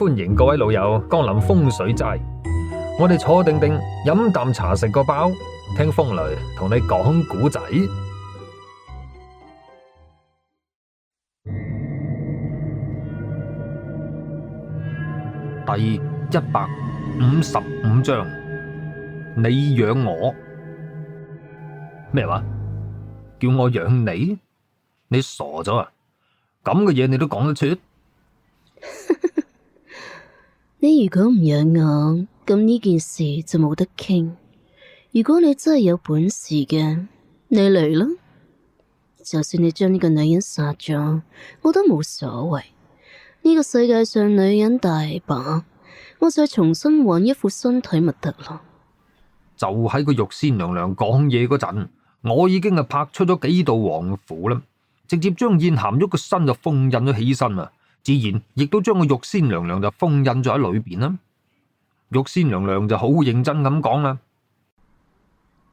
歡迎各位老友光臨風水齋。我哋坐定定，飲啖茶，食個包，聽風雷同你講古仔。第155章，你養我咩話？叫我養你？你傻咗啊？咁嘅嘢你都講得出？你如果唔養我，咁呢件事就冇得傾。如果你真係有本事嘅，你嚟啦！就算你將呢個女人殺咗，我都冇所謂。呢個世界上女人大把，我再重新換一副身體咪得咯。就喺個玉仙娘娘講嘢嗰陣，我已經係拍出咗幾道黃符啦，直接將燕咸玉個身就封印咗起身啦，自然亦都將個玉仙娘娘就封印咗喺裏邊啦。玉仙娘娘就好認真咁講啦：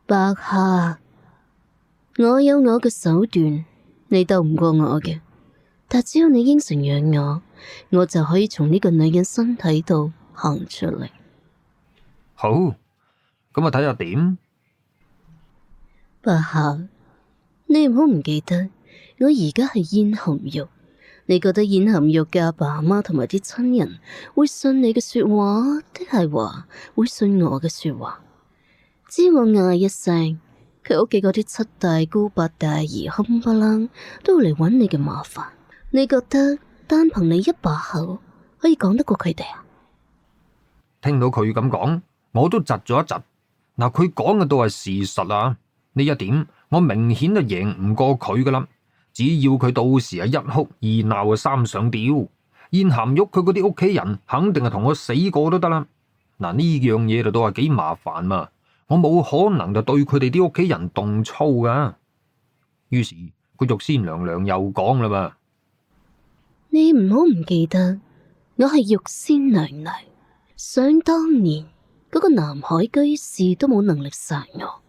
白夏，我有我嘅手段，你鬥唔過我嘅，但只要你應承養我，我就可以從呢個女人身體度行出嚟。好，咁啊睇下點。白夏，你唔好唔記得，我而家係燕咸玉。你覺得燕咸玉嘅阿爸阿媽同埋啲親人會信你嘅說話，定係話會信我嘅說話？只要我嗌一聲，佢屋企嗰啲七大姑八大姨冚唪唥都會嚟揾你嘅麻煩。你覺得單憑你一把口可以講得過佢哋啊？聽到佢咁講，我都窒咗一窒。嗱，佢講嘅都係事實啊，呢一點我明顯就贏唔過佢噶啦。只要佢到時係一哭二鬧三上吊，燕咸玉佢嗰啲屋企人肯定係同我死過都得啦。嗱，呢樣嘢就都係幾麻煩嘛，我冇可能就對佢哋啲屋企人動粗噶。於是個玉仙娘娘又講啦嘛：你唔好唔記得，我係玉仙娘娘。想當年嗰個南海居士都冇能力殺我，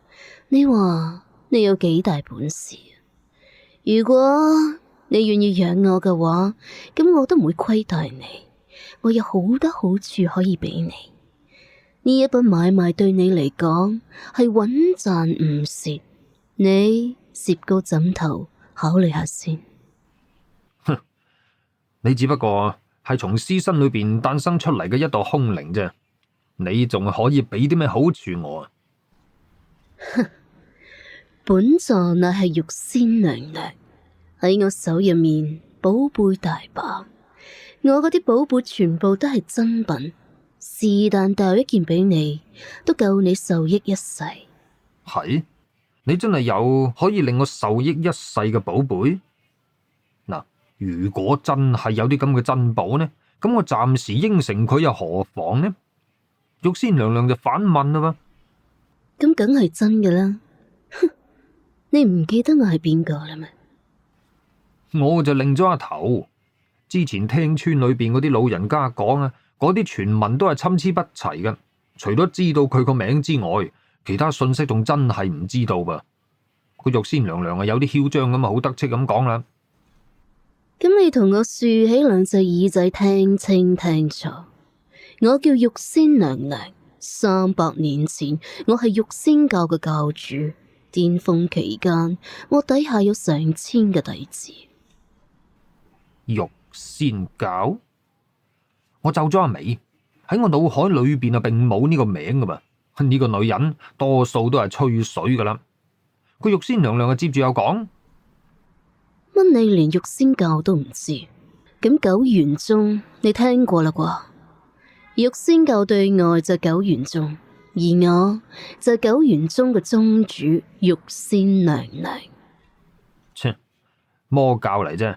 你話你有幾大本事？如果你願意養我嘅話，咁我都唔會虧待你。我有好多好處可以俾你。呢一筆買賣對你嚟講係穩賺唔蝕，你攝高枕頭考慮下先。哼，你只不過係從屍身裏邊誕生出嚟嘅一道空靈啫，你仲可以俾啲咩好處我啊？本座乃係玉仙娘娘，喺我手入面寶貝大把，我嗰啲寶貝全部都係珍品，是但掉一件俾你，都夠你受益一世。係？你真係有可以令我受益一世嘅寶貝？嗱，如果真係有啲咁嘅珍寶呢，咁我暫時應承佢又何妨呢？玉仙娘娘就反問啦噃：咁梗係真嘅啦。哼，你唔記得我係邊個啦咩？我就擰咗下頭，之前聽村裏邊嗰啲老人家講啊，嗰啲傳聞都係參差不齊嘅，除咗知道佢個名之外，其他信息仲真係唔知道噃。個玉仙娘娘啊，有啲囂張咁啊，好得戚咁講啦。咁你同我豎起兩隻耳仔聽清聽楚，我叫玉仙娘娘。300年前，我係玉仙教嘅教主，巔峰期間，我底下有成千嘅弟子。玉仙教？我皺咗下眉，喺我腦海裏邊啊，並冇呢個名噶噃。呢個女人多數都係吹水噶啦。個玉仙娘娘啊，接住又講：乜你連玉仙教都唔知？咁九玄宗你聽過啦啩？玉仙教對外就九玄宗，而我就九玄宗嘅宗主玉仙娘娘。切，魔教嚟啫。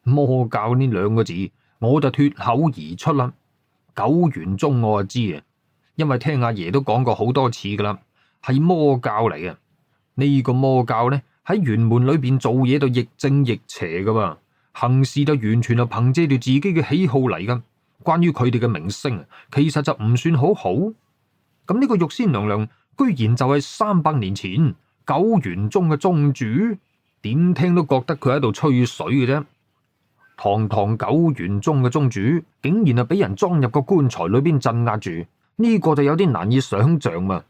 魔教呢兩個字，我就脫口而出啦。九玄宗我就知啊，因為聽阿爺都講過好多次噶啦，係魔教嚟嘅。呢個魔教呢，喺玄門裏邊做嘢就亦正亦邪噶噃，行事就完全係憑借住自己嘅喜好嚟噶。關於佢哋嘅名聲，其實就唔算好好。咁呢個玉仙娘娘居然就係300年前九玄宗嘅宗主，點聽都覺得佢喺度吹水嘅啫。堂堂九玄宗嘅宗主，竟然係俾人裝入個棺材裏邊鎮壓住，呢個就有啲難以想象嘛。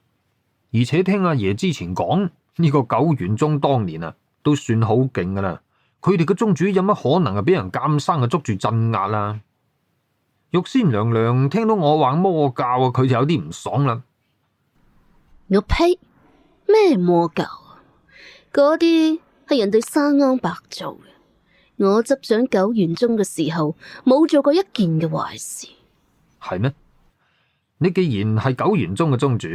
而且聽阿爺之前講，呢個九玄宗當年啊，都算好勁噶啦。佢哋嘅宗主有乜可能係俾人監生啊捉住鎮壓啦？玉仙娘娘聽到我話魔教啊，佢就有啲唔爽啦。我呸！咩魔教啊？嗰啲係人哋生安白做嘅。我執掌九玄宗嘅時候，冇做過一件嘅壞事。係咩？你既然係九玄宗嘅宗主，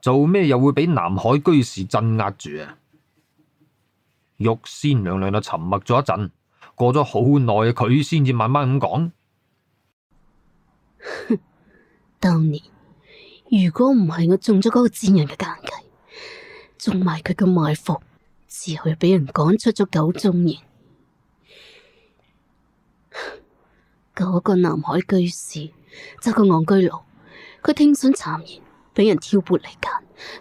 做咩又會俾南海居士鎮壓住啊？玉仙娘娘就沉默咗一陣，過咗好耐，佢先至慢慢咁講。當年如果唔係我中咗嗰個賤人嘅奸計，中埋佢嘅埋伏，之後又俾人趕出咗九宗園。嗰個南海居士就個戇居佬，佢聽信讒言，俾人挑撥離間，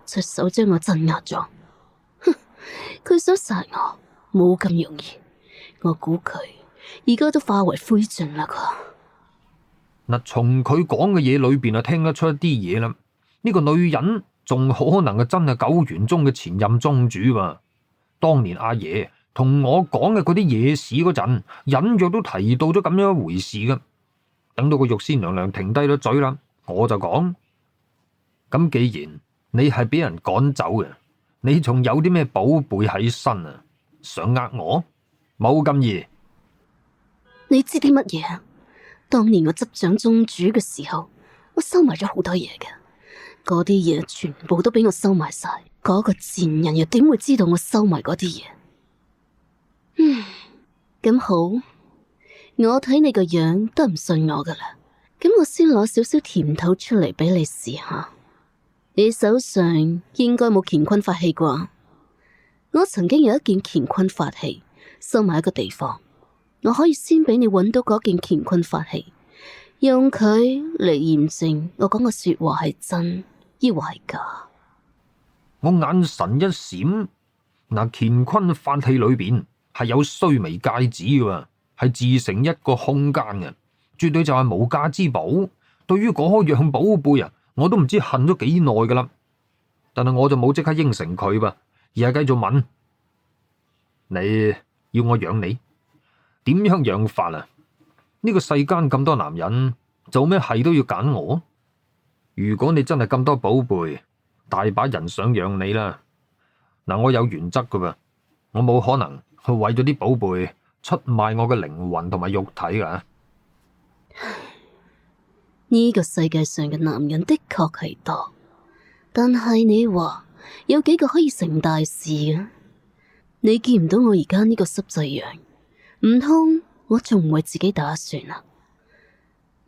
出手將我鎮壓咗。哼，佢想殺我冇咁容易，我估佢而家都化為灰燼啦啩。嗱，從佢講嘅嘢裏邊啊，聽得出一啲嘢啦。呢個女人仲可能係真係九玄宗嘅前任宗主喎。當年阿爺同我講嘅嗰啲野史嗰陣，隱約都提到咗咁樣一回事噶。等到個玉仙娘娘停低咗嘴啦，我就講：咁既然你係俾人趕走嘅，你仲有啲咩寶貝喺身啊？想呃我？冇咁易。你知啲乜嘢啊？當年我執掌宗主嘅時候，我收埋咗好多嘢嘅，嗰啲嘢全部都俾我收埋晒。嗰個賤人又點會知道我收埋嗰啲嘢？咁好，我睇你個樣都唔信我噶啦，咁我先攞少少甜頭出嚟俾你試下。你手上應該冇乾坤法器啩？我曾經有一件乾坤法器，收埋一個地方，我可以先俾你揾到嗰件乾坤法器，用佢嚟驗證我講嘅說話係真抑或係假。我眼神一閃，嗱，乾坤法器裏邊係有須彌戒指嘅，係自成一個空間嘅，絕對就係無價之寶。對於嗰樣寶貝啊，我都唔知恨咗幾耐噶啦。但係我就冇即刻應承佢噃，而係繼續問：你要我養你？點樣養法啊？呢個世間咁多男人，做咩係都要揀我？如果你真係咁多寶貝，大把人想養你啦。嗱，我有原則噶噃，我冇可能去為咗啲寶貝出賣我嘅靈魂同埋肉體噶。呢個世界上嘅男人的確係多，但係你話有幾個可以成大事嘅？你見唔到我而家呢個濕滯樣，唔通我仲唔為自己打算啊？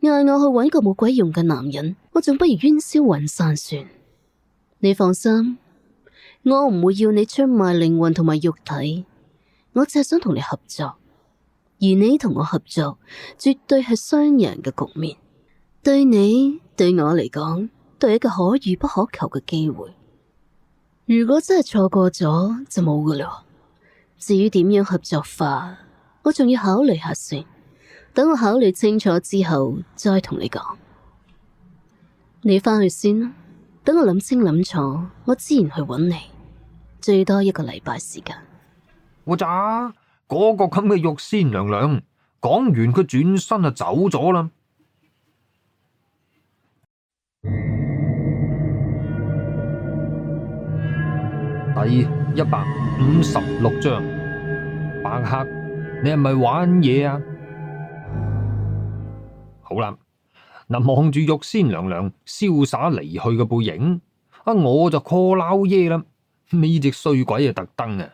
嗌我去搵個冇鬼用嘅男人，我仲不如煙消雲散算。你放心，我唔會要你出賣靈魂同埋肉體，我只係想同你合作，而你同我合作絕對係雙贏嘅局面。對你對我嚟講，都係一個可遇不可求嘅機會。如果真係錯過咗，就冇噶啦。至於點樣合作法，我仲要考慮下先。等我考慮清楚之後，再同你講。你返去先啦，等我諗清諗楚，我自然去揾你。最多1個禮拜時間。我咋嗰個咁嘅玉仙娘娘講完，佢轉身就走咗啦。第156章，白客，你係咪玩嘢啊？好啦，嗱，望住玉仙娘娘瀟灑離去嘅背影，我就 call 撈耶啦。呢隻衰鬼啊，特登啊，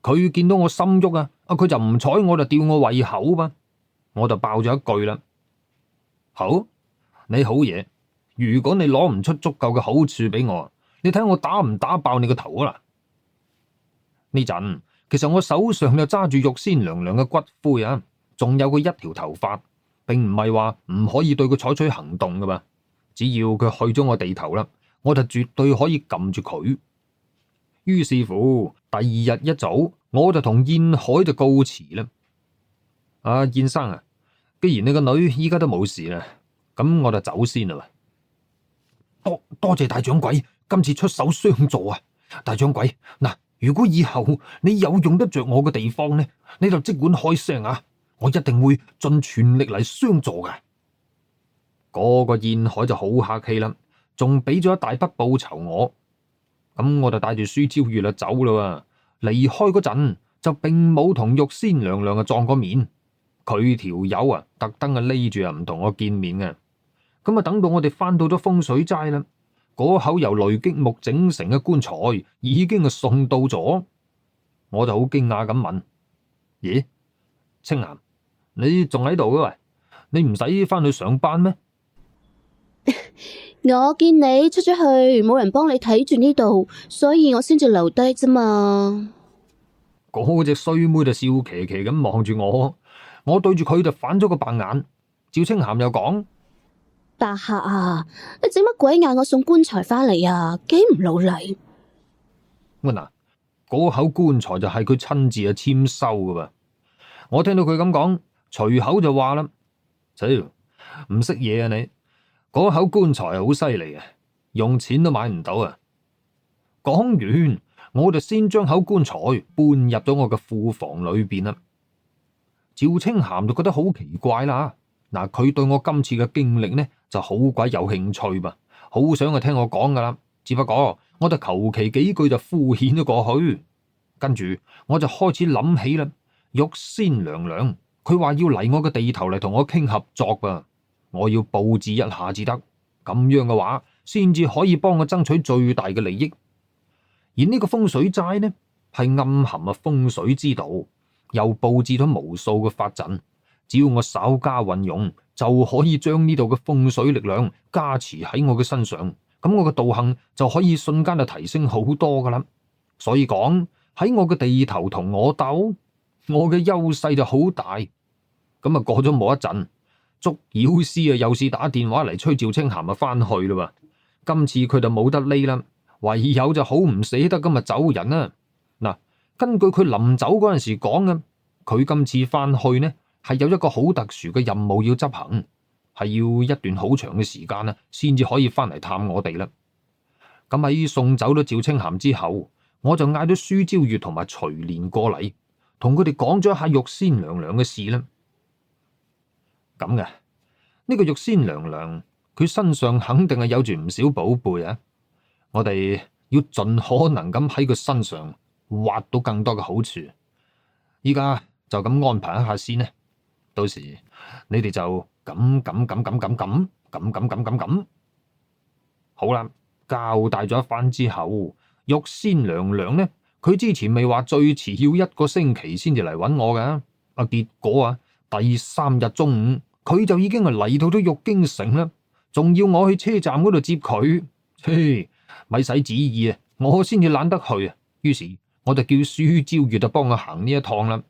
佢見到我心喐啊，佢就唔睬我，就吊我胃口吧。我就爆咗一句啦：好，你好嘢。如果你攞唔出足夠嘅好處俾我，你睇我打唔打爆你個頭啊！呢陣其實我手上就揸住玉仙娘娘嘅骨灰啊，仲有佢一條頭髮，並唔係話唔可以對佢採取行動噶嘛。只要佢去咗我地頭啦，我就絕對可以撳住佢。於是乎，第2日一早我就同燕海就告辭啦。燕生啊，既然你個女依家都冇事啦，咁我就走先啦。多謝大掌櫃，今次出手相助啊！大掌櫃，嗱，如果以後你有用得着我嘅地方呢，你就即管開聲啊，我一定會盡全力嚟相助嘅。嗰個燕海就好客氣啦，仲俾咗一大筆報酬我。咁我就帶住舒朝月就走啦。離開嗰陣就並冇同玉仙娘娘撞過面，佢條友啊特登匿住唔同我見面嘅。咁啊，等到我哋翻到咗風水齋啦，嗰口由雷擊木整成嘅棺材已經送到咗，我就好驚訝咁問：咦，青岩，你仲喺度嘅喂？你唔使翻去上班咩？我見你出咗去，冇人幫你睇住呢度，所以我先至留低啫嘛。嗰隻衰妹就笑騎騎咁望住我對住佢就反咗個白眼。趙青涵又講：白客啊，你整乜鬼嗌我送棺材翻嚟啊？幾唔老禮！嗱，嗰口棺材就係佢親自簽收噶噃。我聽到佢咁講，隨口就話啦：操，唔識嘢啊你！嗰口棺材係好犀利嘅，用錢都買唔到啊！講完，我就先將口棺材搬入咗我嘅庫房裏邊啦。趙青涵就覺得好奇怪啦。嗱，佢對我今次嘅經歷呢就好鬼有興趣噃，好想去聽我講噶啦。只不過我就求其幾句就敷衍咗過去。跟住我就開始諗起啦，玉仙娘娘佢話要嚟我嘅地頭嚟同我傾合作噃。我要布置一下至得，咁樣嘅話，先至可以幫我爭取最大嘅利益。而呢個風水齋呢，係暗含風水之道，又布置咗無數嘅法陣。只要我稍加運用，就可以將呢度嘅風水力量加持喺我嘅身上。咁我嘅道行就可以瞬間就提升好多噶啦。所以講喺我嘅地頭同我鬥，我嘅優勢就好大。咁啊過咗冇一陣，捉妖師啊，又是打電話嚟催趙青涵啊翻去啦。今次佢就冇得匿啦，唯有就好唔捨得咁啊走人啦。嗱，根據佢臨走嗰陣時講嘅，佢今次翻去呢係有一個好特殊嘅任務要執行，係要一段好長嘅時間啦，先至可以翻嚟探我哋啦。咁喺送走咗趙青涵之後，我就嗌咗舒朝月同埋徐蓮過嚟，同佢哋講咗一下玉仙娘娘嘅事啦。咁嘅呢個玉仙娘娘，佢身上肯定係有住唔少寶貝啊！我哋要盡可能咁喺佢身上挖到更多嘅好處。依家就咁安排一下先呢，到時你哋就咁。好啦，交代咗一番之後，玉仙娘娘呢，佢之前未話最遲要1個星期先至嚟揾我㗎，結果啊，第3日中午。佢就已經係嚟到咗玉京城啦，仲要我去車站嗰度接佢。咪使旨意啊，我先至懶得去啊。於是我就叫舒朝月就幫我行呢一趟啦。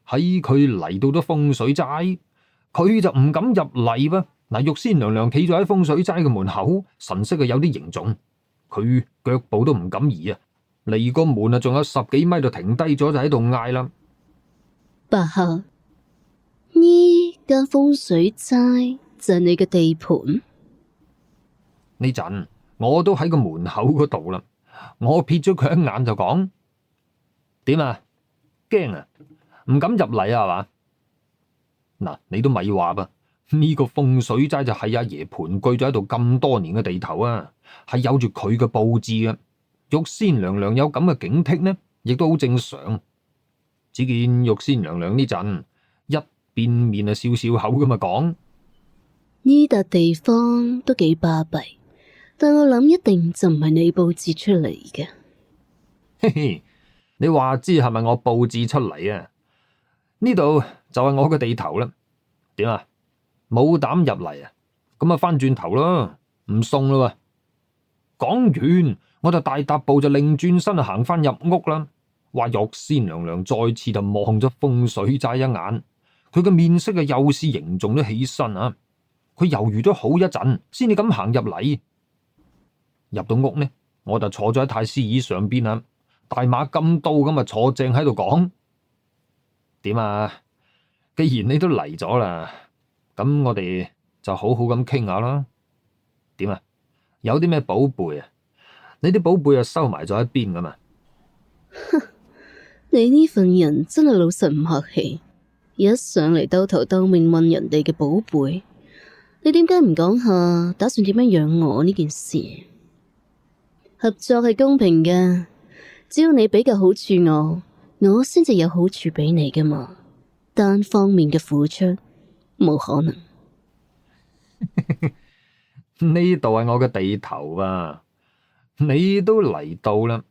喺佢嚟到咗風水齋，佢就唔敢入嚟噃。嗱，玉仙娘娘企咗喺風水齋嘅門口，神色啊有啲凝重，佢腳步都唔敢移啊。離個門啊，仲有10幾米就停低咗，就喺度嗌啦：白客，呢間風水齋就係你嘅地盤。呢陣我都喺個門口嗰度啦，我瞥咗佢一眼就講：點啊？驚啊？唔敢入嚟啊？係嘛？嗱，你都咪話噃，呢個風水齋就係阿爺盤踞咗喺度咁多年嘅地頭啊，係有住佢嘅佈置嘅。玉仙娘娘有咁嘅警惕呢，亦都好正常。只見玉仙娘娘呢陣一變面啊，笑笑口咁啊講：呢笪地方都幾巴閉，但我諗一定就唔係你佈置出嚟嘅。嘿嘿，你話知係咪我佈置出嚟啊？呢度就係我嘅地頭啦。點啊？冇膽入嚟啊？咁啊翻轉頭咯，唔送啦。講完我就大踏步就擰轉身就行翻入屋啦。話玉仙娘娘再次就望咗風水齋一眼，佢嘅面色啊又是凝重咗起身啊。佢猶豫咗好一陣，先至咁行入嚟。入到屋呢，我就坐咗喺太師椅上邊啦，大馬金刀咁啊坐正喺度講：點啊？既然你都嚟咗啦，咁我哋就好好咁傾下啦。點啊？有啲咩寶貝啊？你啲寶貝啊收埋咗喺邊噶嘛？你呢份人真係老實唔客氣，一上嚟兜頭兜面問人哋嘅寶貝，你點解唔講下打算點樣養我呢件事？合作係公平嘅，只要你俾嘅好處我先至有好處俾你噶嘛。單方面嘅付出冇可能。呢度係我嘅地頭啊！你都嚟到啦，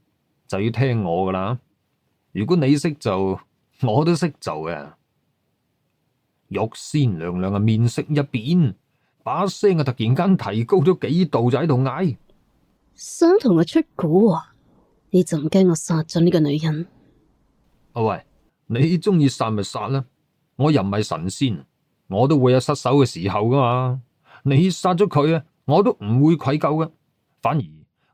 就要聽我噶啦。如果你識做，我都識做嘅。玉仙娘娘啊，面色一變，把聲啊突然間提高咗幾度，就喺度嗌：想同我出蠱啊？你就唔驚我殺咗呢個女人？啊喂，你中意殺咪殺啦，我又唔係神仙，我都會有失手嘅時候噶嘛。你殺咗佢啊，我都唔會愧疚噶，反而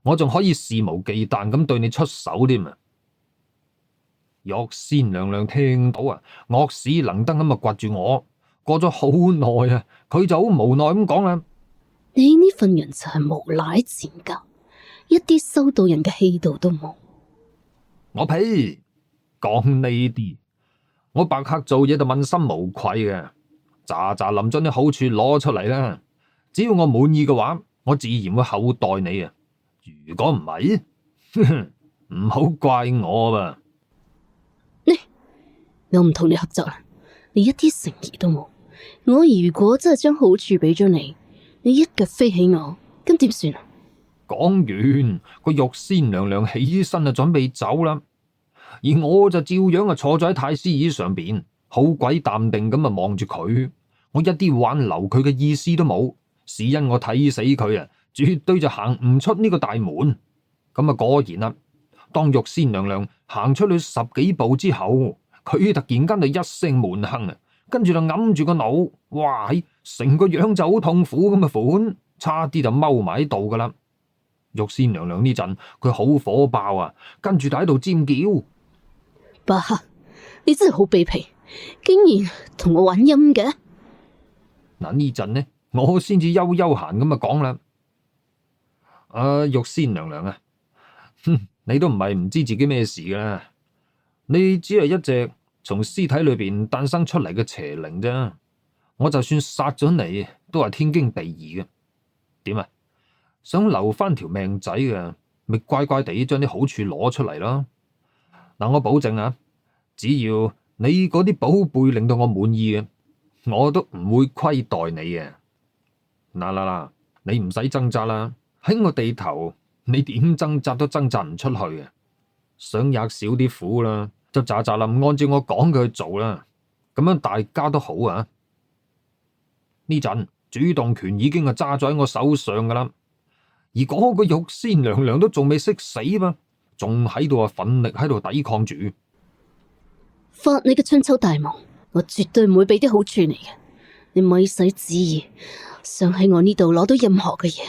我仲可以肆無忌憚咁對你出手添啊！玉仙娘娘聽到啊，惡死能登咁啊掘住我，過咗好耐啊，佢就好無奈咁講啦：你呢份人就係無賴賤格，一啲收到人嘅氣度都冇。我呸！講呢啲，我白客做嘢就問心無愧嘅，咋咋林將啲好處攞出嚟啦。只要我滿意嘅話，我自然會厚待你啊。如果唔係，唔好怪我吧。我唔同你合作啦，你一啲誠意都冇。我如果真係將好處俾咗你，你一腳飛起我，咁點算啊？講完，個玉仙娘娘起身啊，準備走啦。而我就照樣啊坐咗喺太師椅上邊，好鬼淡定咁啊望住佢。我一啲挽留佢嘅意思都冇，是因我睇死佢啊，絕對就行唔出呢個大門。咁啊果然啦，當玉仙娘娘行出去10幾步之後，佢突然間就一聲悶哼啊，跟住就揞住個腦，哇！成個樣就好痛苦咁嘅款，差啲就踎埋喺度噶啦。玉仙娘娘呢陣佢好火爆啊，跟住就喺度尖叫：巴克，你真係好卑鄙，竟然同我玩陰嘅！嗱呢陣呢，我先至悠悠閒咁啊講啦：玉仙娘娘啊，你都唔係唔知自己咩事噶，你只係一隻從屍體裏邊誕生出嚟嘅邪靈啫。我就算殺咗你，都係天經地義嘅。點啊？想留翻條命仔嘅，咪乖乖地將啲好處攞出嚟咯。嗱，我保證啊，只要你嗰啲寶貝令到我滿意嘅，我都唔會虧待你嘅。嗱，你唔使掙扎啦，喺我地頭，你點掙扎都掙扎唔出去嘅。想吔少啲苦啦，就咋咋林按照我講嘅去做啦，咁樣大家都好啊。呢陣主動權已經係揸咗喺我手上噶啦，而嗰個玉仙娘娘都仲未識死嘛，仲喺度奮力喺度抵抗住。發你嘅春秋大夢，我絕對唔會俾啲好處你嘅。你咪使旨意，想喺我呢度攞到任何嘅嘢。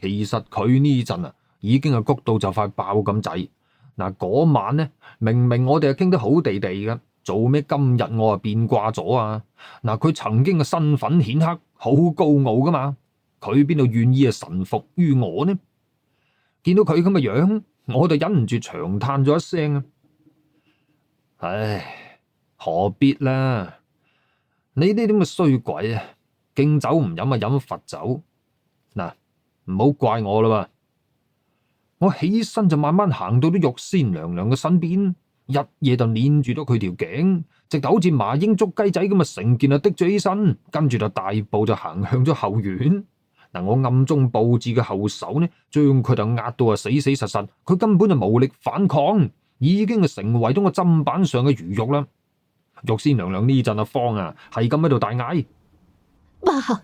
其實佢呢陣啊，已經係谷到就快爆咁滯。嗱，嗰晚呢，明明我哋係傾得好地地嘅，做咩今日我啊變卦咗啊？嗱，佢曾經嘅身份顯赫，好高傲噶嘛，佢邊度願意啊臣服於我呢？見到佢咁嘅樣，我就忍唔住長嘆咗一聲啊！唉，何必啦？你呢啲咁嘅衰鬼啊，敬酒唔飲啊，飲罰酒。嗱，唔好怪我啦嘛。我起身就慢慢行到啲玉仙娘娘嘅身邊，一嘢就捏住咗佢條頸，直頭好似麻鷹捉雞仔咁啊，成件啊滴咗起身，跟住就大步就行向咗後院。嗱，我暗中布置嘅後手呢，將佢就壓到啊死死實實，佢根本就無力反抗，已經係成為咗個砧板上嘅魚肉啦。玉仙娘娘呢陣啊慌啊，係咁喺度大嗌：巴克，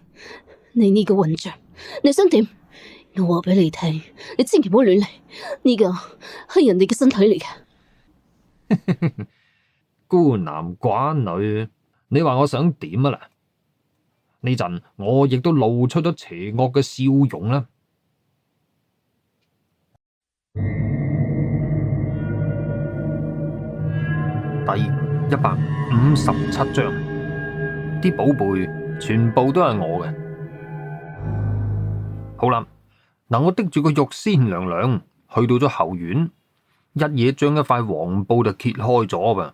你呢個混賬，你想點？我話俾你聽，你千祈唔好亂嚟，呢個係人哋嘅身體嚟嘅。孤男寡女，你話我想點啊啦？呢陣我亦都露出咗邪惡嘅笑容啦。第127 57章，啲寶貝全部都係我嘅。好啦，嗱，我拎住個玉仙娘娘去到咗後院，一嘢將一塊黃布就揭開咗噃，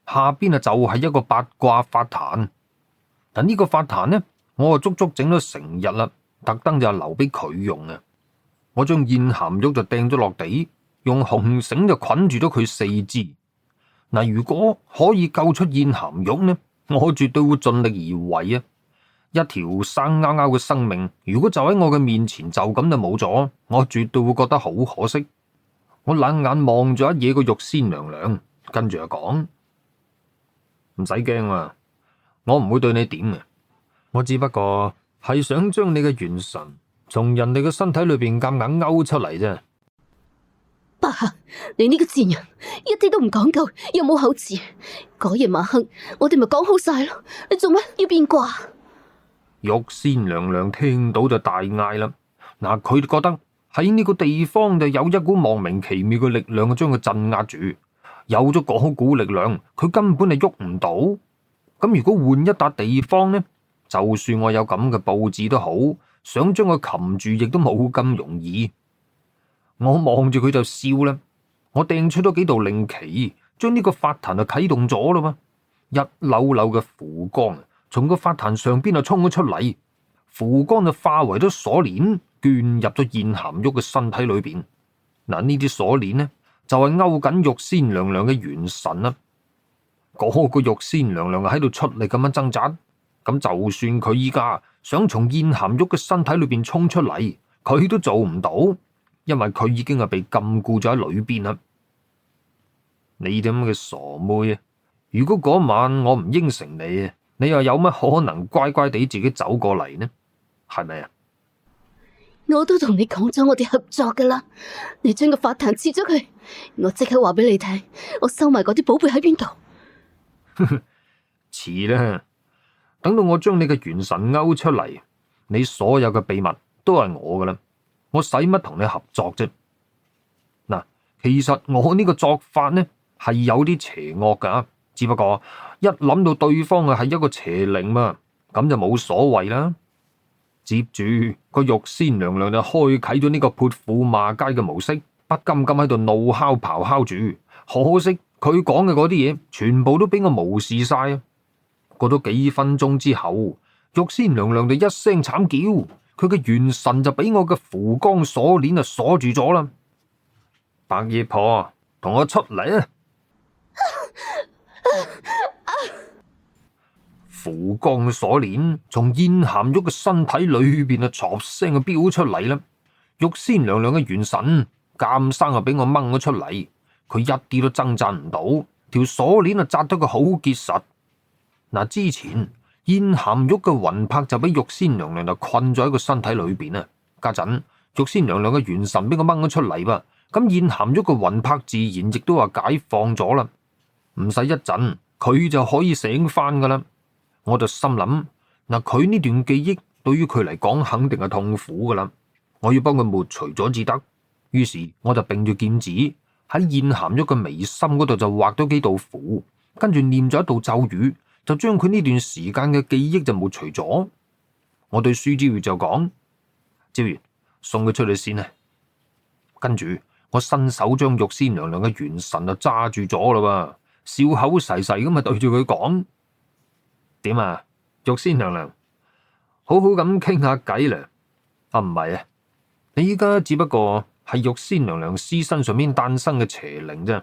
下邊啊就係一個八卦法壇。但呢個法壇呢，我啊足足整咗成日啦，特登就留俾佢用啊。我將燕鹹玉就掟咗落地，用紅繩就捆住咗佢四肢。嗱，如果可以救出燕鹹玉呢，我絕對會盡力而為啊！一條生勾勾嘅生命，如果就喺我嘅面前就咁就冇咗，我絕對會覺得好可惜。我冷眼望咗一嘢個玉仙娘娘，跟住就講：唔使驚啊，我唔會對你點嘅，我只不過係想將你嘅元神從人哋嘅身體裏邊夾硬勾出嚟啫。爸，你呢個賤人，一啲都唔講究，又冇口齒。嗰日晚黑，我哋咪講好晒咯，你做咩要變卦？玉仙娘娘聽到就大嗌啦！嗱，佢覺得喺呢個地方就有一股莫名其妙嘅力量將佢鎮壓住，有咗嗰股力量，佢根本係喐唔到。咁如果換一笪地方呢？就算我有咁嘅布置都好，想將佢擒住亦都冇咁容易。我望住佢就笑啦，我掟出咗幾道令旗，將呢個法壇就啟動咗啦嘛。一縷縷嘅符光從個法壇上邊就衝咗出嚟，符光就化為咗鎖鏈，捲入咗燕鹹玉嘅身體裏邊。嗱，呢啲鎖鏈呢，就係勾緊玉仙娘娘嘅元神啦。嗰個玉仙娘娘喺度出力咁樣掙扎，咁就算佢依家想從燕鹹玉嘅身體裏邊衝出嚟，佢都做唔到。因為佢已經係被禁錮咗喺裏邊啦。你哋咁嘅傻妹啊！如果嗰晚我唔應承你啊，你又有乜可能乖乖地自己走過嚟呢？係咪啊？我都同你講咗我哋合作噶啦，你將個法壇切咗佢，我即刻話俾你聽，我收埋嗰啲寶貝喺邊度。遲啦，等到我將你嘅元神勾出嚟，你所有嘅秘密都係我噶啦。我使乜同你合作啫？嗱，其實我呢個作法呢係有啲邪惡噶，只不過一諗到對方係一個邪靈嘛，咁就冇所謂啦。接住個玉仙娘娘就開啟咗呢個潑婦罵街嘅模式，不禁咁喺度怒哮咆哮住。可惜佢講嘅嗰啲嘢全部都俾我無視晒啊！過咗幾分鐘之後，玉仙娘娘就一聲慘叫。佢嘅元神就俾我嘅符光鎖鏈就鎖住咗啦！白夜婆，同我出嚟啊！符光鎖鏈從燕鹹玉嘅身體裏邊啊，唰聲就飆出嚟啦！玉仙娘娘嘅元神監生啊，俾我掹咗出嚟，佢一啲都掙扎唔到，條鎖鏈啊紮得佢好結實。嗱，之前燕鹹玉嘅魂魄就俾玉仙娘娘就困咗喺個身體裏邊啊！家陣玉仙娘娘嘅元神俾我掹咗出嚟噃，咁燕鹹玉嘅魂魄自然亦都話解放咗啦，唔使一陣佢就可以醒翻噶啦。我就心諗，嗱，佢呢段記憶對於佢嚟講肯定係痛苦噶啦，我要幫佢抹除咗至得。於是我就並住劍指喺燕鹹玉嘅眉心嗰度就畫咗幾道符，跟住念咗一道咒語，就將佢呢段時間嘅記憶就抹除咗。我對舒之月就講：朝月，送佢出去先啊！跟住我伸手將玉仙娘娘嘅元神就揸住咗啦，笑口噬噬咁啊對住佢講：點啊，玉仙娘娘，好好咁傾下偈啦。啊，唔係啊，你依家只不過係玉仙娘娘屍身上面誕生嘅邪靈啫，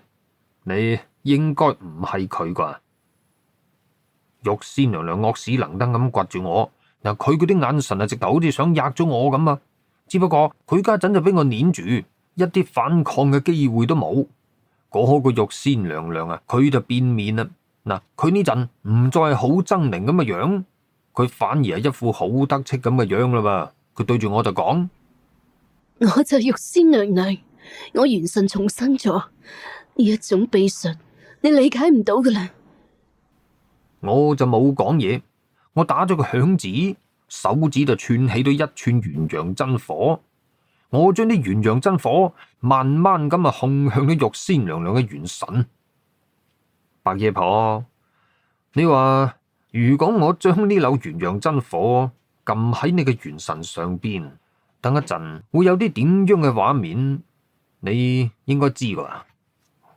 你應該唔係佢啩？玉仙娘娘惡死能登咁掘住我，嗱，佢嗰啲眼神啊，直頭好似想壓咗我咁啊！只不過佢家陣就俾我捏住，一啲反抗嘅機會都冇。嗰個玉仙娘娘啊，佢就變面啦。嗱，佢呢陣唔再係好猙獰咁嘅樣，佢反而係一副好得戚咁嘅樣啦噃。佢對住我就講：我就玉仙娘娘，我元神重生咗，呢一種秘術你理解唔到噶啦。我就冇講嘢，我打咗個響指，手指就串起咗一串元陽真火。我將啲元陽真火慢慢咁啊控向咗玉仙娘娘嘅元神。白夜婆，你話如果我將呢縷元陽真火撳喺你嘅元神上邊，等一陣會有啲點樣嘅畫面，你應該知㗎，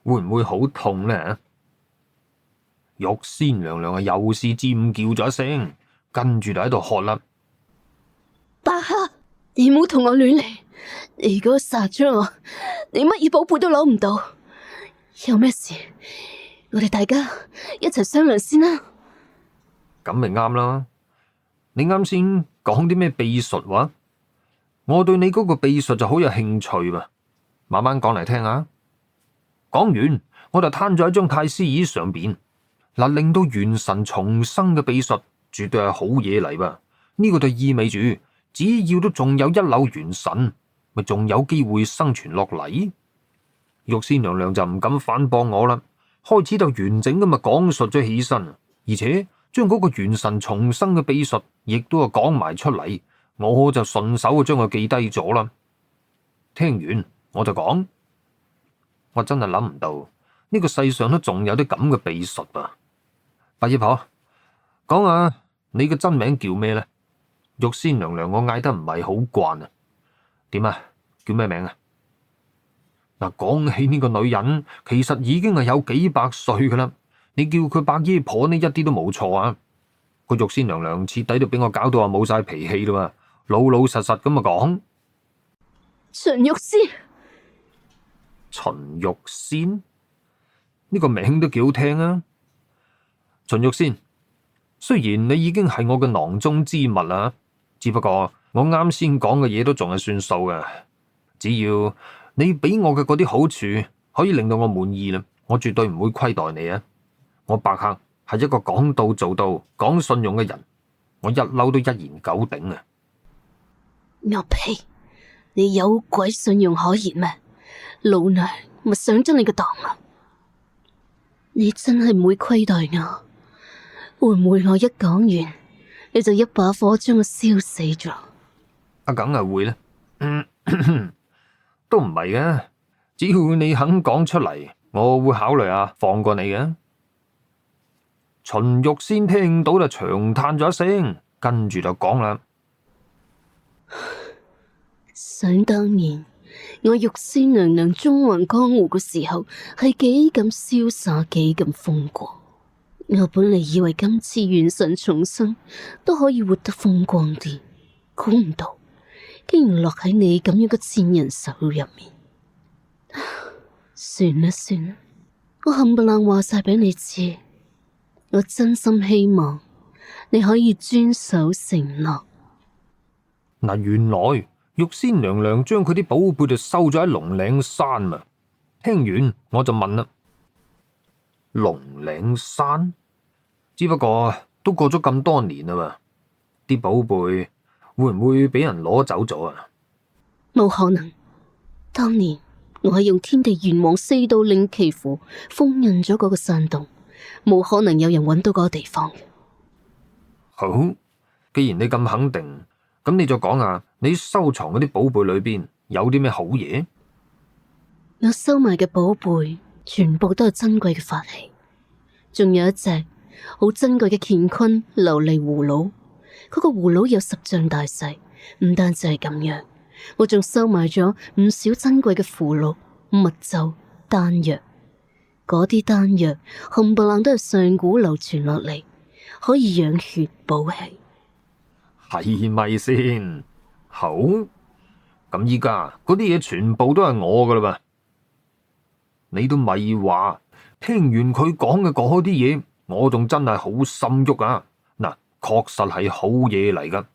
會唔會好痛呢？玉仙娘娘又是尖叫咗一聲，跟住就喺度喝啦。白客，你唔好同我亂嚟，你如果殺咗我，你乜嘢寶貝都攞唔到。有咩事，我哋大家一齊商量先啦。咁咪啱啦！你啱先講啲咩秘術話？我對你嗰個秘術就好有興趣噃，慢慢講嚟聽下。講完，我就攤咗喺張太師椅上邊。嗱，令到元神重生嘅秘術絕對係好嘢嚟噃。呢個就意味住，只要都仲有一縷元神，咪仲有機會生存落嚟。玉仙娘娘就唔敢反駁我啦，開始就完整咁咪講述咗起身，而且將嗰個元神重生嘅秘術亦都係講埋出嚟，我就順手將佢記低咗啦。聽完我就講，我真係諗唔到呢個世上都仲有啲咁嘅秘術啊！八姨婆，講下你嘅真名叫咩呢？玉仙娘娘，我嗌得唔係好慣啊。點啊？叫咩名啊？嗱，講起呢個女人，其實已經係有幾百歲噶啦。你叫佢八姨婆呢，一啲都冇錯啊！個玉仙娘娘徹底都俾我搞到啊冇晒脾氣啦，老老實實咁啊講。秦玉仙，秦玉仙呢個名都幾好聽啊！秦玉仙，雖然你已經係我嘅囊中之物啦，只不過我啱先講嘅嘢都仲係算數嘅。只要你俾我嘅嗰啲好處可以令到我滿意啦，我絕對唔會虧待你啊！我白客係一個講到做到、講信用嘅人，我一嬲都一言九鼎啊！牛屁！你有鬼信用可言咩？老娘咪上咗你個當啊！你真係唔會虧待我？會唔會我一講完，你就一把火將我燒死咗？啊，梗係會啦，都唔係嘅，只要你肯講出嚟，我會考慮下放過你嘅。秦玉仙聽到就長嘆咗一聲，跟住就講啦：想當年，我玉仙娘娘縱橫江湖嘅時候，係幾咁瀟灑，幾咁風光。我本嚟以為今次元神重生都可以活得風光啲，估唔到竟然落喺你咁樣嘅賤人手入面。算啦算啦，我冚唪唥話晒俾你知，我真心希望你可以遵守承諾。嗱，原來玉仙娘娘將佢啲寶貝就收咗喺龍嶺山嘛。聽完我就問啦：龍嶺山？只不過都過咗咁多年啦嘛，啲寶貝會唔會俾人攞走咗啊？冇可能，當年我係用天地元王四道令旗符封印咗嗰個山洞，冇可能有人揾到嗰個地方嘅。好，既然你咁肯定，咁你就講下你收藏嗰啲寶貝裏邊有啲咩好嘢？我收埋嘅寶貝全部都係珍貴嘅法器，仲有一隻好珍貴嘅乾坤琉璃葫蘆，嗰個葫蘆有10丈大細。唔單止係咁樣，我仲收埋咗唔少珍貴嘅符籙、密咒、丹藥。嗰啲丹藥冚唪唥都係上古流傳落嚟，可以養血補氣。係咪先？好，咁依家嗰啲嘢全部都係我噶啦嘛？你都咪話，聽完佢講嘅嗰啲嘢，我仲真係好心喐啊！嗱，確實係好嘢嚟噶。